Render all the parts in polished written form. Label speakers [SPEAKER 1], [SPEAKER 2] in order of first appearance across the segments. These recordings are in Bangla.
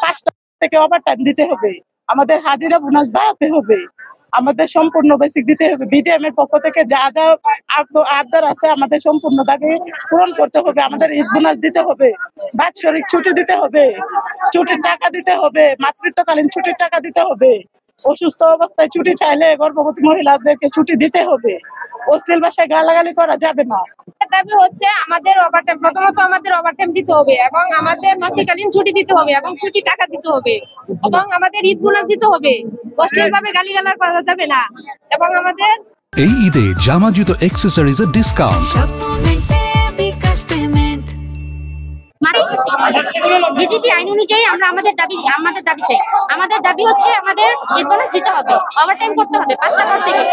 [SPEAKER 1] 5টা থেকে ওভারটাইম দিতে হবে, আমাদের হাজিরা বোনাস বাড়াতে হবে, আমাদের সম্পূর্ণ বেসিক দিতে হবে। বিডিএম এর পক্ষ থেকে যা যা আবদার আছে আমাদের সম্পূর্ণ দাবি পূরণ করতে হবে। আমাদের ঈদ বোনাস দিতে হবে, বাৎসরিক ছুটি দিতে হবে, ছুটির টাকা দিতে হবে, মাতৃত্বকালীন ছুটির টাকা দিতে হবে, অসুস্থ অবস্থায় ছুটি চাইলে গর্ভবতী মহিলাদেরকে ছুটি দিতে হবে, অশ্লীল ভাষায় গালাগালি করা যাবে না।
[SPEAKER 2] দাবি হচ্ছে আমাদের ওভারটাইম, প্রথমত আমাদের ওভারটাইম দিতে হবে এবং আমাদের মাতৃকালীন ছুটি দিতে হবে এবং ছুটি টাকা দিতে হবে এবং আমাদের ঈদ বোনাস দিতে হবে। অশ্লীল ভাবে গালিগালাজ করা যাবে না এবং আমাদের
[SPEAKER 3] এই ঈদে জামা জুতো অ্যাকসেসরিজের ডিসকাউন্ট।
[SPEAKER 2] বিজেপি আইন অনুযায়ী আমরা আমাদের দাবি চাই। আমাদের দাবি হচ্ছে আমাদের ঈদ বোনাস দিতে হবে, ওভারটাইম করতে হবে, 5টা পর থেকে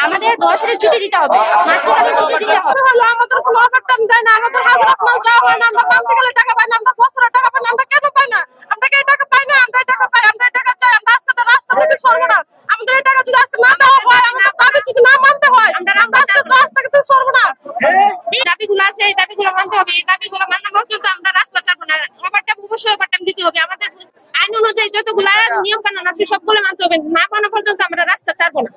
[SPEAKER 2] আমাদের বছরের ছুটি দিতে হবে, মাতৃকালীন ছুটি দিতে হবে।
[SPEAKER 1] আমাদের কোনো ওভারটাইম দেয় না, আমাদের হাজার বোনাস দেওয়া হয় না, আমরা মাতৃকালীন টাকা পাই না, আমরা বছরের টাকা পাই না, আমরা কেন পাই না? আমরা কি এই টাকা পাই না? আমরা এই টাকা পাই, আমরা এই টাকা চাই, আমরা আজকে রাস্তা থেকে সরবো না। আমাদের এই টাকা যদি আজকে না দেওয়া হয়, আমাদের দাবি যদি না মানতে হয়, আমরা রাস্তা থেকে সরবো না।
[SPEAKER 2] এই দাবিগুলো আছে, এই দাবিগুলো মানতে হবে, এই দাবিগুলো মানা পর্যন্ত আমরা রাস্তা ছাড়বো না। ওভারটাইম অবশ্যই ওভারটাইম দিতে হবে, আমাদের আইন অনুযায়ী যতগুলো নিয়ম কানুন আছে সবগুলো মানতে হবে, না মানা পর্যন্ত আমরা রাস্তা ছাড়বো না।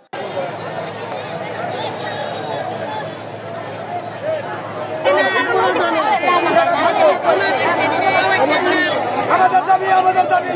[SPEAKER 4] আমাদের দাবি